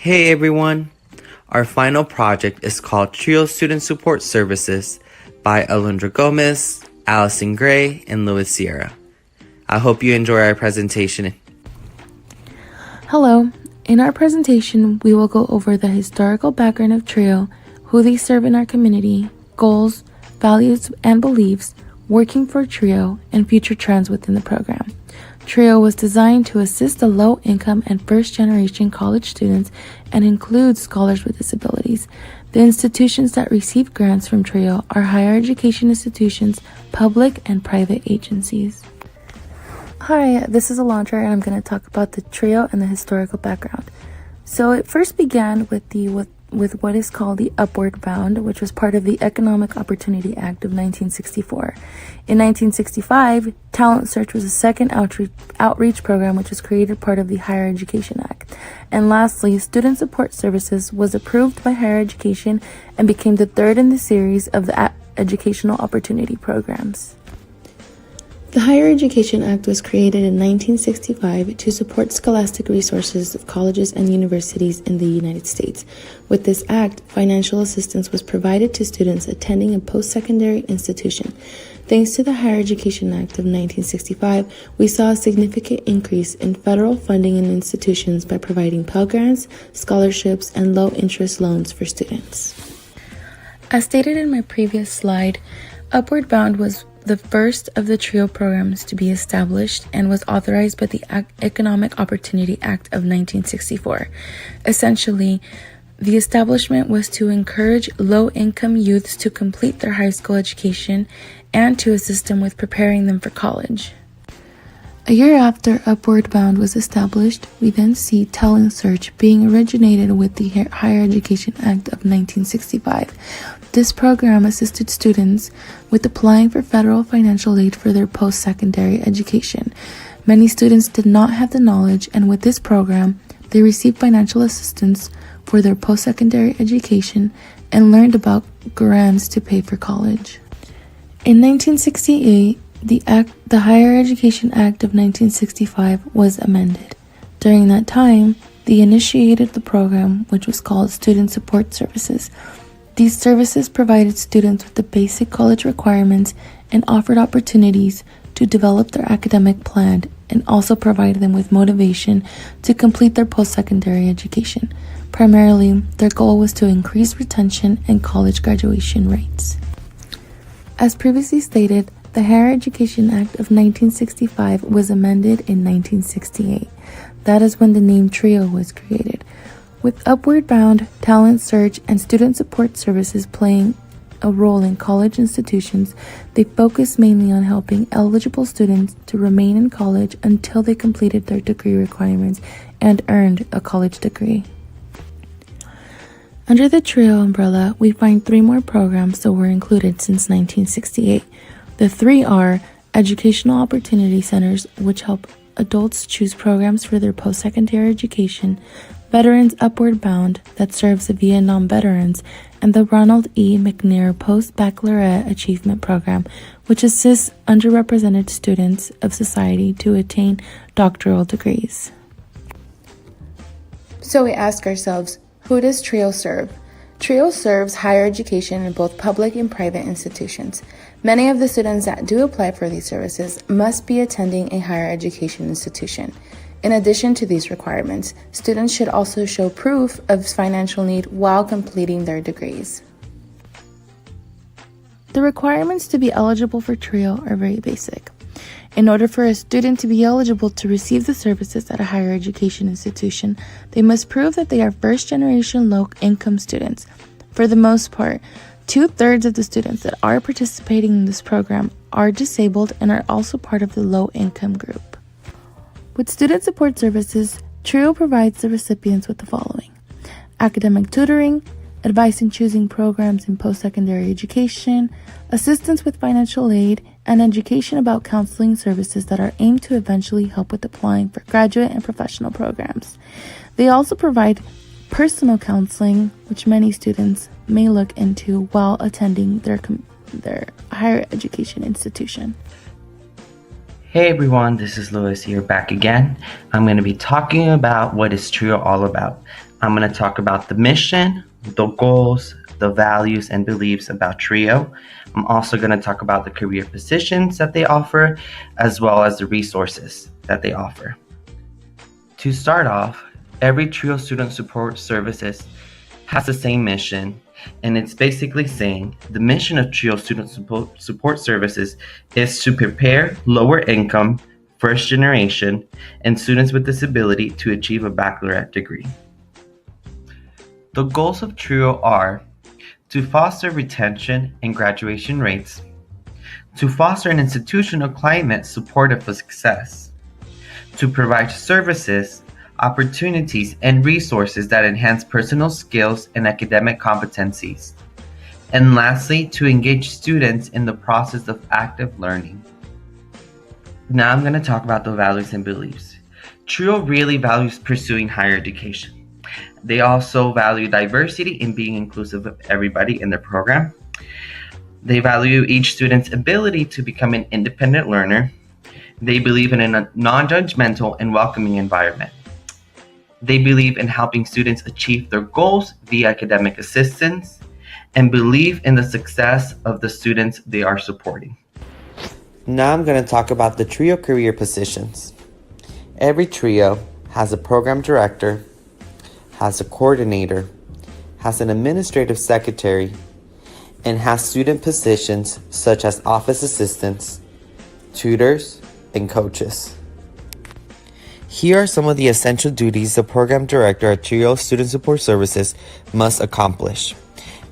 Hey everyone! Our final project is called Trio Student Support Services by Alundra Gomez, Allison Gray, and Louis Sierra. I hope you enjoy our presentation. Hello. In our presentation, we will go over the historical background of TRIO, who they serve in our community, goals, values, and beliefs, working for TRIO, and future trends within the program. TRIO was designed to assist the low-income and first-generation college students and includes scholars with disabilities. The institutions that receive grants from TRIO are higher education institutions, public and private agencies. Hi, this is Alondra, and I'm going to talk about the TRIO and the historical background. So it first began with what is called the Upward Bound, which was part of the Economic Opportunity Act of 1964. In 1965, Talent Search was a second outreach program which was created part of the Higher Education Act. And lastly, Student Support Services was approved by Higher Education and became the third in the series of the educational opportunity programs. The Higher Education Act was created in 1965 to support scholastic resources of colleges and universities in the United States. With this act, financial assistance was provided to students attending a post-secondary institution. Thanks to the Higher Education Act of 1965, we saw a significant increase in federal funding in institutions by providing Pell Grants, scholarships, and low-interest loans for students. As stated in my previous slide, Upward Bound was the first of the TRIO programs to be established and was authorized by the Economic Opportunity Act of 1964. Essentially, the establishment was to encourage low-income youths to complete their high school education and to assist them with preparing them for college. A year after Upward Bound was established, we then see Talent Search being originated with the Higher Education Act of 1965. This program assisted students with applying for federal financial aid for their post-secondary education. Many students did not have the knowledge, and with this program, they received financial assistance for their post-secondary education and learned about grants to pay for college. In 1968, the Higher Education Act of 1965 was amended. During that time, they initiated the program, which was called Student Support Services. These services provided students with the basic college requirements and offered opportunities to develop their academic plan and also provided them with motivation to complete their post-secondary education. Primarily, their goal was to increase retention and college graduation rates. As previously stated, the Higher Education Act of 1965 was amended in 1968. That is when the name TRIO was created. With Upward Bound, Talent Search, and Student Support Services playing a role in college institutions, they focused mainly on helping eligible students to remain in college until they completed their degree requirements and earned a college degree. Under the TRIO umbrella, we find 3 more programs that were included since 1968. The 3 are Educational Opportunity Centers, which help adults choose programs for their post-secondary education, Veterans Upward Bound, that serves the Vietnam veterans, and the Ronald E. McNair Post-Baccalaureate Achievement Program, which assists underrepresented students of society to attain doctoral degrees. So we ask ourselves, who does TRIO serve? TRIO serves higher education in both public and private institutions. Many of the students that do apply for these services must be attending a higher education institution. In addition to these requirements, students should also show proof of financial need while completing their degrees. The requirements to be eligible for TRIO are very basic. In order for a student to be eligible to receive the services at a higher education institution, they must prove that they are first-generation low-income students. For the most part, 2/3 of the students that are participating in this program are disabled and are also part of the low-income group. With Student Support Services, TRIO provides the recipients with the following: academic tutoring, advice in choosing programs in post-secondary education, assistance with financial aid, and education about counseling services that are aimed to eventually help with applying for graduate and professional programs. They also provide personal counseling, which many students may look into while attending their higher education institution. Hey everyone, this is Louis here back again. I'm going to be talking about what is TRIO all about. I'm going to talk about the mission, the goals, the values, and beliefs about TRIO. I'm also going to talk about the career positions that they offer, as well as the resources that they offer. To start off, every TRIO Student Support Services has the same mission, and it's basically saying the mission of TRIO Student Support Services is to prepare lower income, first generation, and students with disability to achieve a baccalaureate degree. The goals of TRIO are to foster retention and graduation rates, to foster an institutional climate supportive of success, to provide services, opportunities, and resources that enhance personal skills and academic competencies. And lastly, to engage students in the process of active learning. Now I'm going to talk about the values and beliefs. TRIO really values pursuing higher education. They also value diversity and being inclusive of everybody in their program. They value each student's ability to become an independent learner. They believe in a non-judgmental and welcoming environment. They believe in helping students achieve their goals via academic assistance and believe in the success of the students they are supporting. Now I'm going to talk about the TRIO career positions. Every TRIO has a program director, has a coordinator, has an administrative secretary, and has student positions such as office assistants, tutors, and coaches. Here are some of the essential duties the program director at TRIO Student Support Services must accomplish.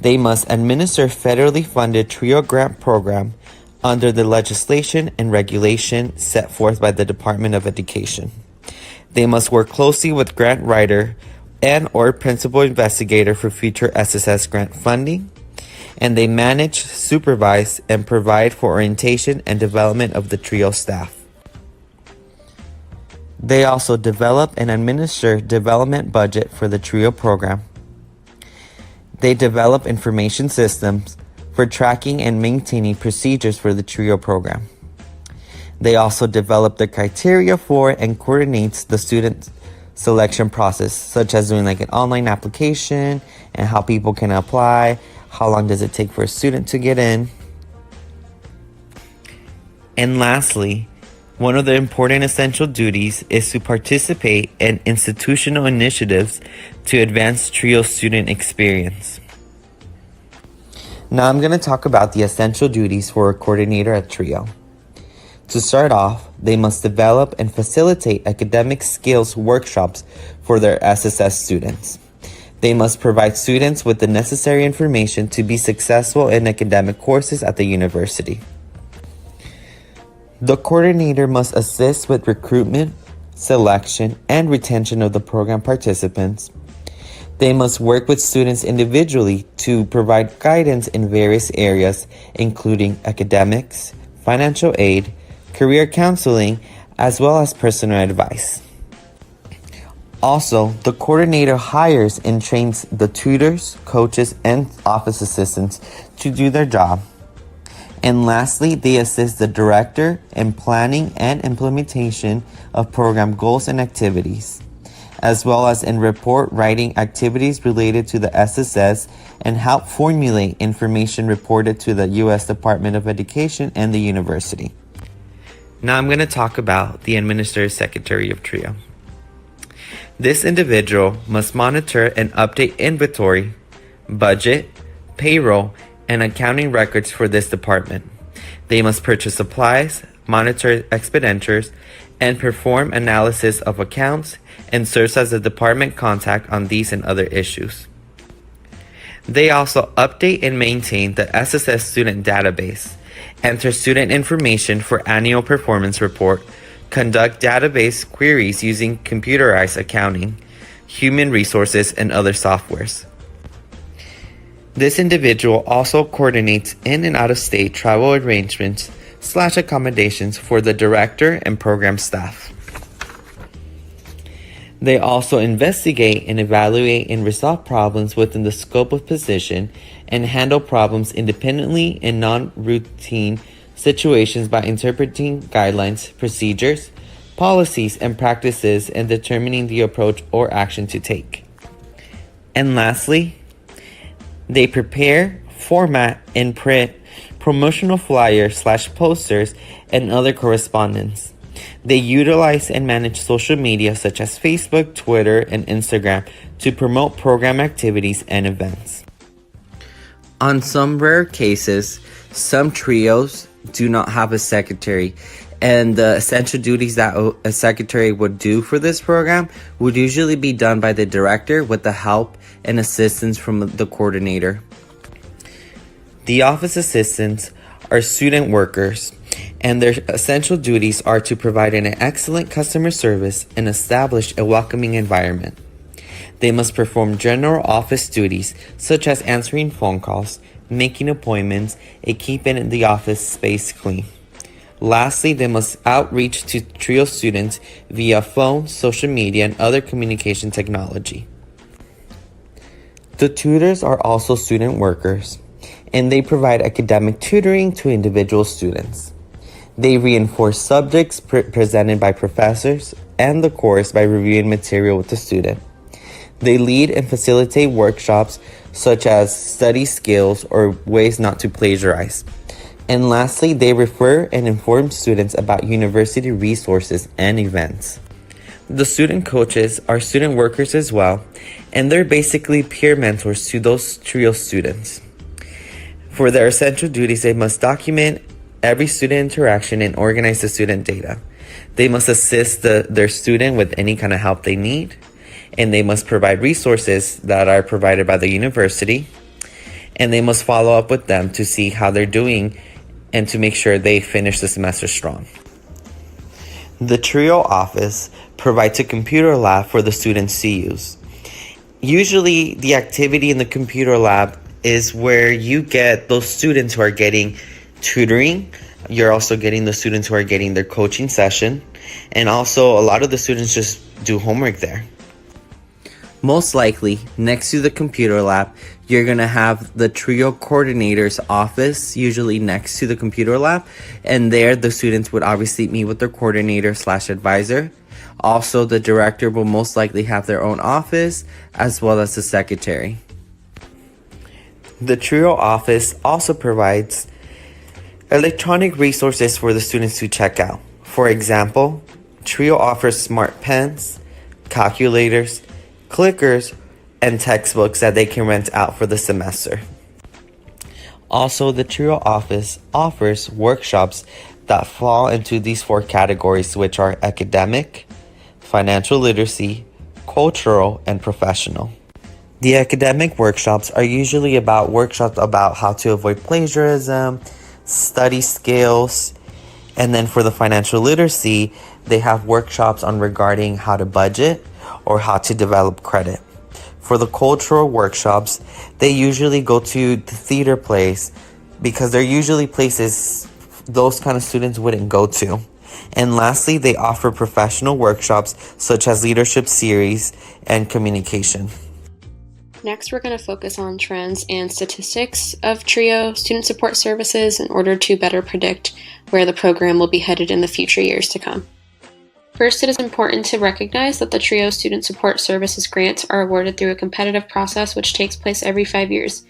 They must administer federally funded TRIO grant program under the legislation and regulation set forth by the Department of Education. They must work closely with grant writer and/or principal investigator for future SSS grant funding, and they manage, supervise, and provide for orientation and development of the TRIO staff. They also develop and administer development budget for the TRIO program. They develop information systems for tracking and maintaining procedures for the TRIO program. They also develop the criteria for and coordinates the student selection process, such as doing like an online application and how people can apply, how long does it take for a student to get in. And lastly, one of the important essential duties is to participate in institutional initiatives to advance TRIO student experience. Now I'm going to talk about the essential duties for a coordinator at TRIO. To start off, they must develop and facilitate academic skills workshops for their SSS students. They must provide students with the necessary information to be successful in academic courses at the university. The coordinator must assist with recruitment, selection, and retention of the program participants. They must work with students individually to provide guidance in various areas, including academics, financial aid, career counseling, as well as personal advice. Also, the coordinator hires and trains the tutors, coaches, and office assistants to do their job. And lastly, they assist the director in planning and implementation of program goals and activities, as well as in report writing activities related to the SSS and help formulate information reported to the U.S. Department of Education and the university. Now I'm going to talk about the Administrative Secretary of TRIO. This individual must monitor and update inventory, budget, payroll, and accounting records for this department. They must purchase supplies, monitor expenditures, and perform analysis of accounts and serves as a department contact on these and other issues. They also update and maintain the SSS student database, enter student information for annual performance report, conduct database queries using computerized accounting, human resources, and other softwares. This individual also coordinates in and out of state travel arrangements / accommodations for the director and program staff. They also investigate and evaluate and resolve problems within the scope of position and handle problems independently in non-routine / situations by interpreting guidelines, procedures, policies, and practices and determining the approach or action to take. And lastly, they prepare, format, and print promotional flyers/posters and other correspondence. They utilize and manage social media such as Facebook, Twitter, and Instagram to promote program activities and events. On some rare cases, some trios do not have a secretary, and the essential duties that a secretary would do for this program would usually be done by the director with the help and assistance from the coordinator. The office assistants are student workers, and their essential duties are to provide an excellent customer service and establish a welcoming environment. They must perform general office duties such as answering phone calls, making appointments, and keeping the office space clean. Lastly, they must outreach to TRIO students via phone, social media, and other communication technology. The tutors are also student workers, and they provide academic tutoring to individual students. They reinforce subjects presented by professors and the course by reviewing material with the student. They lead and facilitate workshops such as study skills or ways not to plagiarize. And lastly, they refer and inform students about university resources and events. The student coaches are student workers as well, and they're basically peer mentors to those TRIO students. For their essential duties, they must document every student interaction and organize the student data. They must assist their student with any kind of help they need, and they must provide resources that are provided by the university, and they must follow up with them to see how they're doing and to make sure they finish the semester strong. The TRIO office provides a computer lab for the students to use. Usually, the activity in the computer lab is where you get those students who are getting tutoring. You're also getting the students who are getting their coaching session. And also, a lot of the students just do homework there. Most likely, next to the computer lab, you're going to have the TRIO coordinator's office, usually next to the computer lab. And there, the students would obviously meet with their coordinator/advisor. Also, the director will most likely have their own office, as well as the secretary. The TRIO office also provides electronic resources for the students to check out. For example, TRIO offers smart pens, calculators, clickers, and textbooks that they can rent out for the semester. Also, the TRIO office offers workshops that fall into these 4 categories, which are academic, financial literacy, cultural, and professional. The academic workshops are usually workshops about how to avoid plagiarism, study skills, and then for the financial literacy, they have workshops on regarding how to budget or how to develop credit. For the cultural workshops, they usually go to the theater plays because they're usually places those kind of students wouldn't go to. And lastly, they offer professional workshops such as leadership series and communication. Next, we're going to focus on trends and statistics of TRIO student support services in order to better predict where the program will be headed in the future years to come. First, it is important to recognize that the TRIO student support services grants are awarded through a competitive process which takes place every 5 years.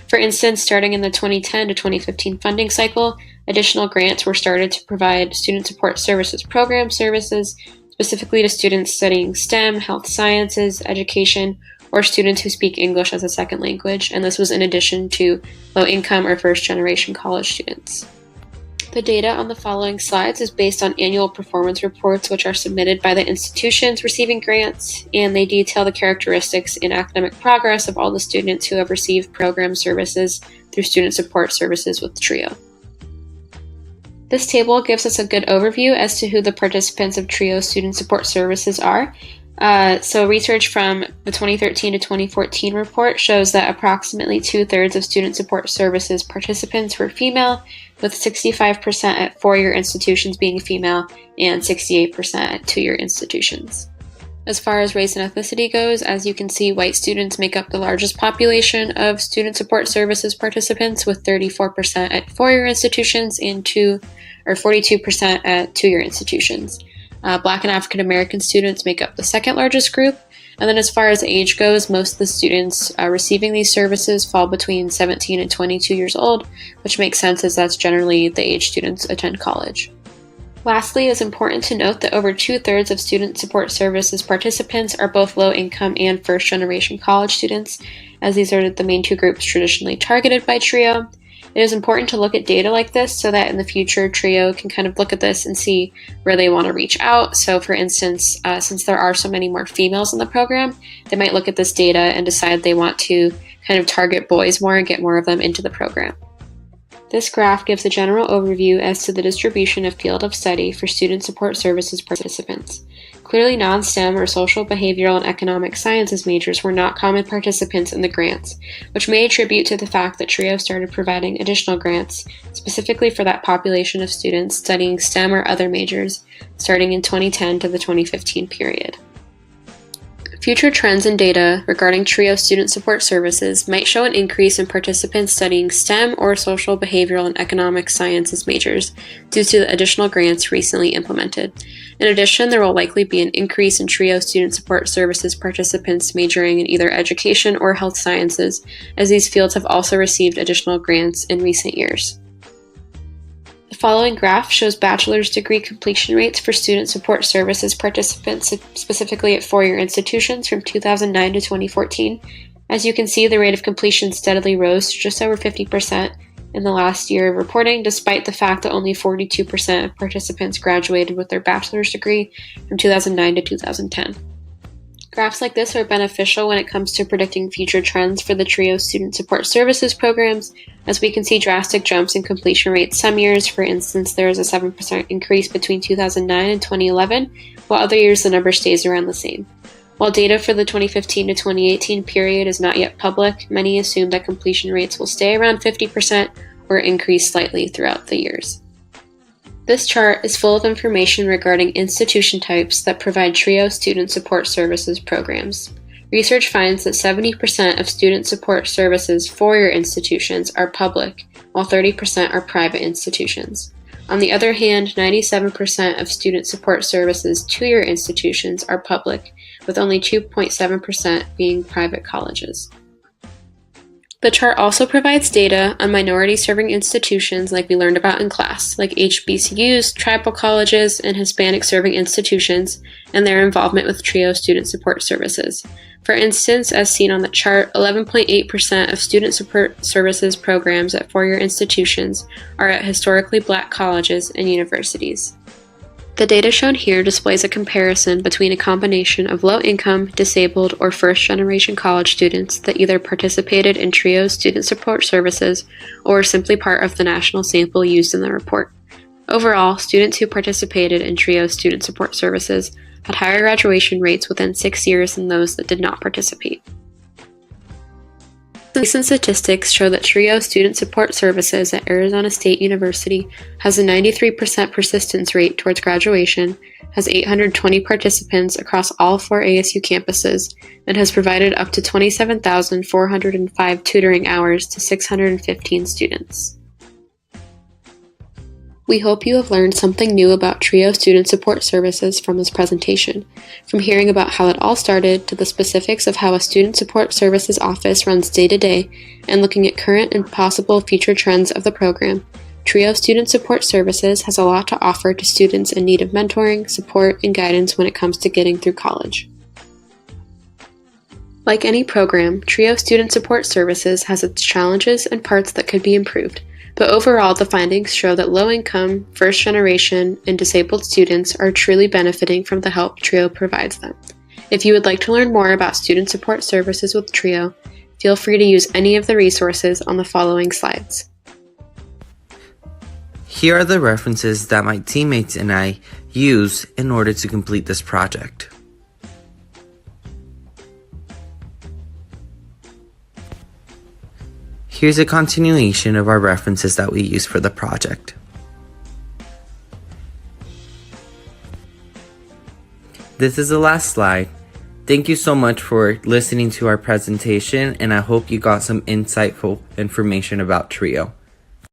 For instance, starting in the 2010 to 2015 funding cycle, additional grants were started to provide student support services program services specifically to students studying STEM, health sciences, education, or students who speak English as a second language, and this was in addition to low-income or first-generation college students. The data on the following slides is based on annual performance reports which are submitted by the institutions receiving grants, and they detail the characteristics and academic progress of all the students who have received program services through student support services with TRIO. This table gives us a good overview as to who the participants of TRIO student support services are. So research from the 2013 to 2014 report shows that approximately 2/3 of student support services participants were female, with 65% at 4-year institutions being female and 68% at 2-year institutions. As far as race and ethnicity goes, as you can see, white students make up the largest population of student support services participants, with 34% at four-year institutions and 42% at two-year institutions. Black and African American students make up the second largest group. And then as far as age goes, most of the students receiving these services fall between 17 and 22 years old, which makes sense as that's generally the age students attend college. Lastly, it's important to note that over 2/3 of student support services participants are both low-income and first-generation college students, as these are the main two groups traditionally targeted by TRIO. It is important to look at data like this so that in the future, TRIO can kind of look at this and see where they want to reach out. So for instance, since there are so many more females in the program, they might look at this data and decide they want to kind of target boys more and get more of them into the program. This graph gives a general overview as to the distribution of field of study for student support services participants. Clearly, non-STEM or social, behavioral, and economic sciences majors were not common participants in the grants, which may attribute to the fact that TRIO started providing additional grants, specifically for that population of students studying STEM or other majors, starting in 2010 to the 2015 period. Future trends and data regarding TRIO student support services might show an increase in participants studying STEM or social, behavioral, and economic sciences majors due to the additional grants recently implemented. In addition, there will likely be an increase in TRIO student support services participants majoring in either education or health sciences, as these fields have also received additional grants in recent years. The following graph shows bachelor's degree completion rates for student support services participants, specifically at four-year institutions from 2009 to 2014. As you can see, the rate of completion steadily rose to just over 50% in the last year of reporting, despite the fact that only 42% of participants graduated with their bachelor's degree from 2009 to 2010. Graphs like this are beneficial when it comes to predicting future trends for the TRIO student support services programs, as we can see drastic jumps in completion rates some years. For instance, there is a 7% increase between 2009 and 2011, while other years the number stays around the same. While data for the 2015 to 2018 period is not yet public, many assume that completion rates will stay around 50% or increase slightly throughout the years. This chart is full of information regarding institution types that provide TRIO student support services programs. Research finds that 70% of student support services four-year institutions are public, while 30% are private institutions. On the other hand, 97% of student support services two-year institutions are public, with only 2.7% being private colleges. The chart also provides data on minority-serving institutions like we learned about in class, like HBCUs, tribal colleges, and Hispanic-serving institutions, and their involvement with TRIO student support services. For instance, as seen on the chart, 11.8% of student support services programs at four-year institutions are at historically Black colleges and universities. The data shown here displays a comparison between a combination of low-income, disabled, or first-generation college students that either participated in TRIO student support services or were simply part of the national sample used in the report. Overall, students who participated in TRIO student support services had higher graduation rates within 6 years than those that did not participate. Recent statistics show that TRIO student support services at Arizona State University has a 93% persistence rate towards graduation, has 820 participants across all 4 ASU campuses, and has provided up to 27,405 tutoring hours to 615 students. We hope you have learned something new about TRIO student support services from this presentation. From hearing about how it all started to the specifics of how a student support services office runs day to day, and looking at current and possible future trends of the program, TRIO student support services has a lot to offer to students in need of mentoring, support, and guidance when it comes to getting through college. Like any program, TRIO student support services has its challenges and parts that could be improved. But overall, the findings show that low-income, first-generation, and disabled students are truly benefiting from the help TRIO provides them. If you would like to learn more about student support services with TRIO, feel free to use any of the resources on the following slides. Here are the references that my teammates and I use in order to complete this project. Here's a continuation of our references that we use for the project. This is the last slide. Thank you so much for listening to our presentation, and I hope you got some insightful information about TRIO.